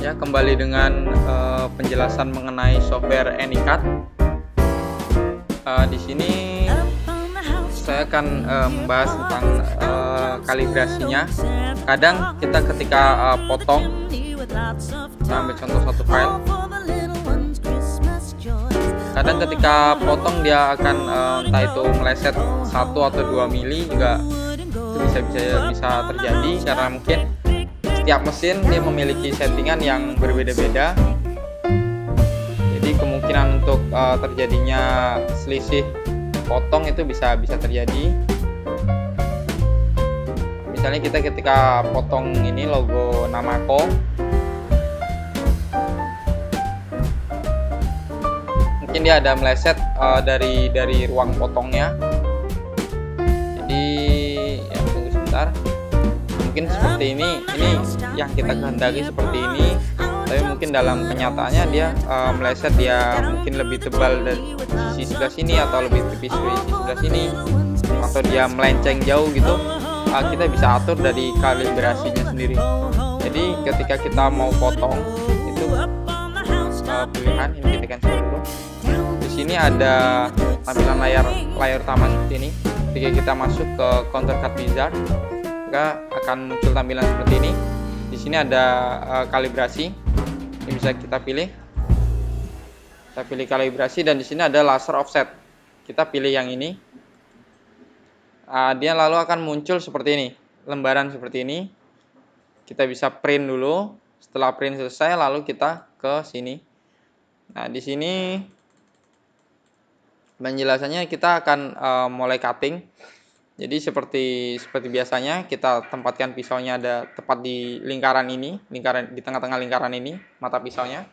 Ya, kembali dengan penjelasan mengenai software Anycut. Di sini saya akan membahas tentang kalibrasinya. Kadang kita ketika potong, kita ambil contoh satu file. Kadang ketika potong dia akan entah itu meleset 1 atau 2 mili juga itu bisa terjadi karena mungkin setiap mesin dia memiliki settingan yang berbeda-beda. Jadi kemungkinan untuk terjadinya selisih potong itu bisa terjadi. Misalnya kita ketika potong ini logo Namco, mungkin dia ada meleset dari ruang potongnya. Jadi ya, tunggu sebentar. Mungkin seperti ini yang kita kehendaki seperti ini, tapi mungkin dalam kenyataannya dia meleset, dia mungkin lebih tebal dari sisi sebelah sini atau lebih tipis dari sisi sebelah sini, atau dia melenceng jauh gitu. Kita bisa atur dari kalibrasinya sendiri. Jadi ketika kita mau potong itu pilihan ini kita cancel dulu. Di sini ada tampilan layar utama seperti ini. Ketika kita masuk ke Counter Cut Wizard, maka akan muncul tampilan seperti ini. Di sini ada kalibrasi. Ini bisa kita pilih. Kita pilih kalibrasi dan di sini ada laser offset. Kita pilih yang ini. Dia lalu akan muncul seperti ini, lembaran seperti ini. Kita bisa print dulu. Setelah print selesai, lalu kita ke sini. Nah, di sini penjelasannya kita akan mulai cutting. Jadi seperti biasanya kita tempatkan pisaunya ada tepat di lingkaran ini, di tengah-tengah lingkaran ini, mata pisaunya.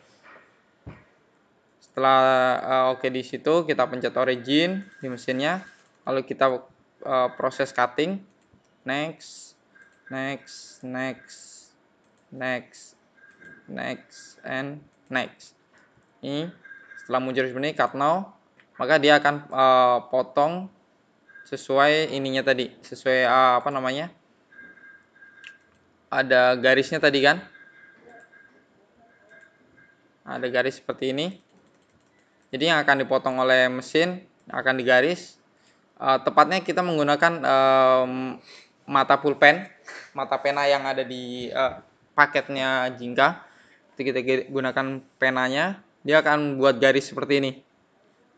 Setelah oke di situ kita pencet origin di mesinnya, lalu kita proses cutting, next, and next. Ini setelah muncul seperti ini, cut now, maka dia akan potong sesuai ininya tadi, sesuai ada garisnya tadi kan, ada garis seperti ini. Jadi yang akan dipotong oleh mesin akan digaris. Tepatnya kita menggunakan mata pulpen, mata pena yang ada di paketnya Jinka. Ketika kita gunakan penanya, dia akan buat garis seperti ini.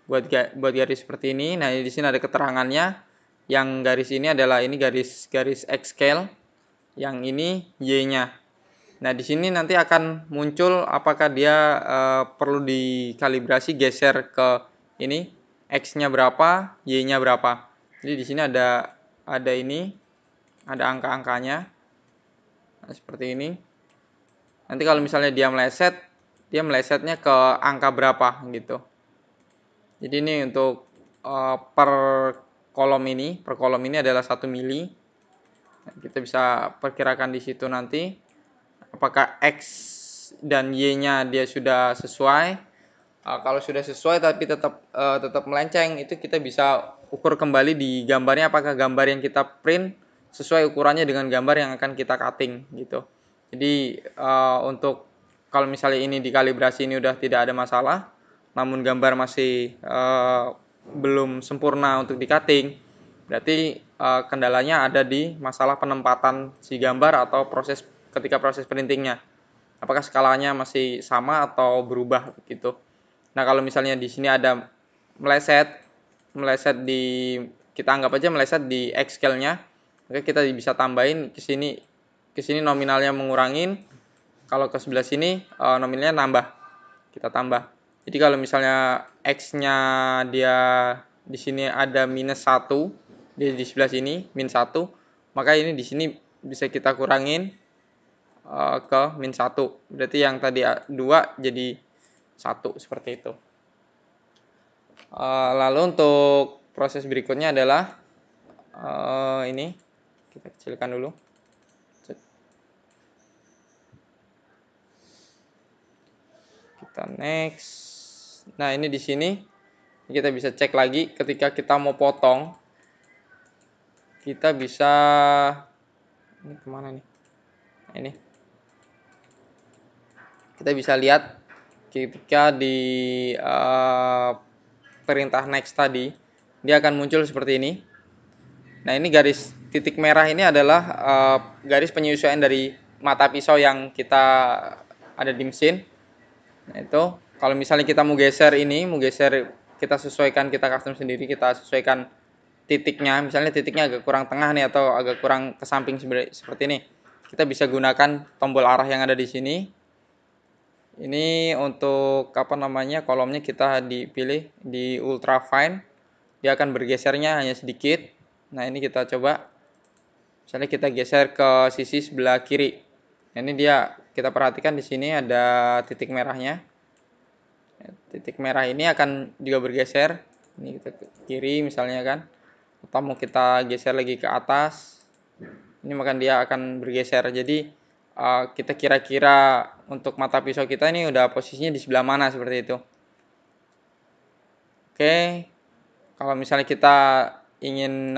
Buat garis seperti ini. Nah, di sini ada keterangannya. Yang garis ini adalah garis X scale. Yang ini Y-nya. Nah, di sini nanti akan muncul apakah dia perlu dikalibrasi geser ke ini, X-nya berapa, Y-nya berapa. Jadi di sini ada angka-angkanya. Nah, seperti ini. Nanti kalau misalnya dia melesetnya ke angka berapa gitu. Jadi ini untuk per kolom ini adalah 1 mili. Kita bisa perkirakan di situ nanti apakah X dan Y-nya dia sudah sesuai. Kalau sudah sesuai tapi tetap melenceng, itu kita bisa ukur kembali di gambarnya apakah gambar yang kita print sesuai ukurannya dengan gambar yang akan kita cutting gitu. Jadi untuk kalau misalnya ini dikalibrasi ini udah tidak ada masalah, namun gambar masih belum sempurna untuk di cutting, berarti kendalanya ada di masalah penempatan si gambar atau ketika proses printingnya. Apakah skalanya masih sama atau berubah gitu. Nah, kalau misalnya di sini ada meleset kita anggap aja meleset di X scale-nya, maka kita bisa tambahin ke sini nominalnya mengurangin, kalau ke sebelah sini nominalnya nambah. Kita tambah. Jadi kalau misalnya X-nya dia di sini ada -1, di sebelah sini -1, maka ini di sini bisa kita kurangin ke -1. Berarti yang tadi 2 jadi 1 seperti itu. Lalu untuk proses berikutnya adalah ini kita kecilkan dulu. Kita next. Nah, ini di sini kita bisa cek lagi ketika kita mau potong. Kita bisa ini kemana nih? Ini kita bisa lihat ketika di perintah next tadi, dia akan muncul seperti ini. Nah, ini garis titik merah ini adalah garis penyesuaian dari mata pisau yang kita ada di mesin. Nah, itu kalau misalnya kita mau geser ini, kita sesuaikan, kita custom sendiri, kita sesuaikan titiknya, misalnya titiknya agak kurang tengah nih atau agak kurang ke samping seperti ini. Kita bisa gunakan tombol arah yang ada di sini. Ini untuk kolomnya kita dipilih di ultra fine. Dia akan bergesernya hanya sedikit. Nah, ini kita coba. Misalnya kita geser ke sisi sebelah kiri. Nah, ini kita perhatikan di sini ada titik merahnya. Titik merah ini akan juga bergeser. Ini kita ke kiri misalnya kan. Atau mau kita geser lagi ke atas. Ini maka dia akan bergeser. Jadi kita kira-kira untuk mata pisau kita ini udah posisinya di sebelah mana seperti itu. Oke, kalau misalnya kita ingin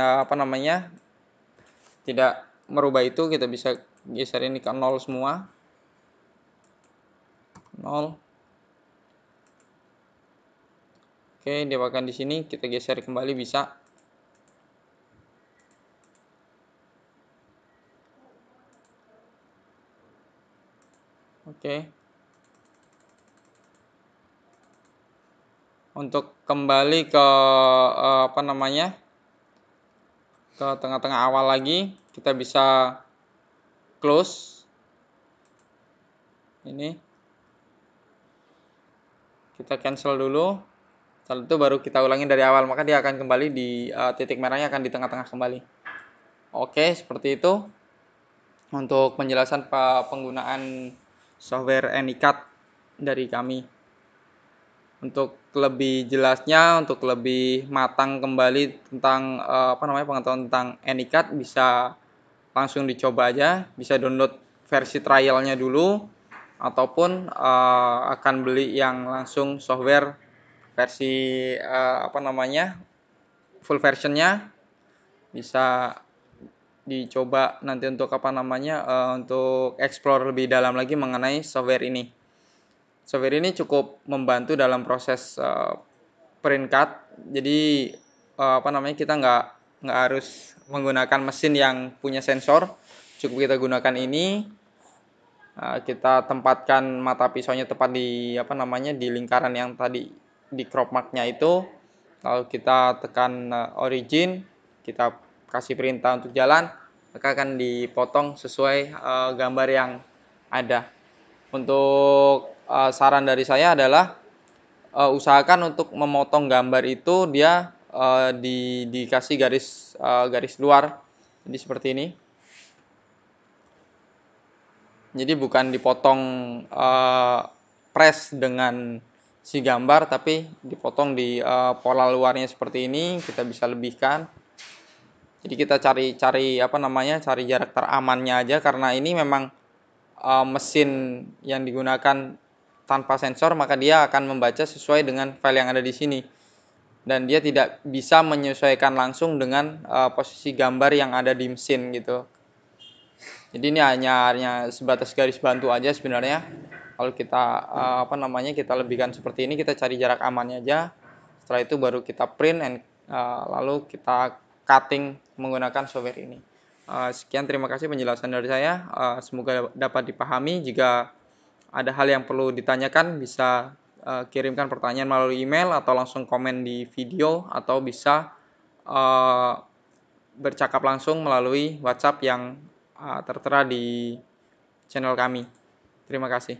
tidak merubah itu, kita bisa geser ini ke 0 semua. 0. Oke, dia akan di sini, kita geser kembali bisa. Oke. Untuk kembali ke ke tengah-tengah awal lagi, kita bisa close. Ini kita cancel dulu. Setelah itu baru kita ulangi dari awal, maka dia akan kembali di titik merahnya akan di tengah-tengah kembali. Oke, seperti itu untuk penjelasan penggunaan software Anycut dari kami. Untuk lebih jelasnya, untuk lebih matang kembali tentang pengetahuan tentang Anycut, bisa langsung dicoba aja, bisa download versi trialnya dulu, ataupun akan beli yang langsung software versi full versionnya, bisa dicoba nanti untuk untuk explore lebih dalam lagi mengenai software ini. Software ini cukup membantu dalam proses print cut. Jadi kita nggak harus menggunakan mesin yang punya sensor. Cukup kita gunakan ini. Kita tempatkan mata pisaunya tepat di di lingkaran yang tadi di crop marknya itu. Lalu kita tekan origin, kita kasih perintah untuk jalan, maka akan dipotong sesuai gambar yang ada. Untuk saran dari saya adalah usahakan untuk memotong gambar itu dia dikasih garis luar, jadi seperti ini. Jadi bukan dipotong press dengan si gambar, tapi dipotong di pola luarnya seperti ini. Kita bisa lebihkan. Jadi kita cari jarak teramannya aja, karena ini memang mesin yang digunakan tanpa sensor, maka dia akan membaca sesuai dengan file yang ada di sini, dan dia tidak bisa menyesuaikan langsung dengan posisi gambar yang ada di mesin gitu. Jadi ini hanya sebatas garis bantu aja sebenarnya. Kalau kita kita lebihkan seperti ini, kita cari jarak amannya aja. Setelah itu baru kita print lalu kita cutting menggunakan software ini. Sekian, terima kasih penjelasan dari saya. Semoga dapat dipahami. Jika ada hal yang perlu ditanyakan, bisa kirimkan pertanyaan melalui email atau langsung komen di video, atau bisa bercakap langsung melalui WhatsApp yang tertera di channel kami. Terima kasih.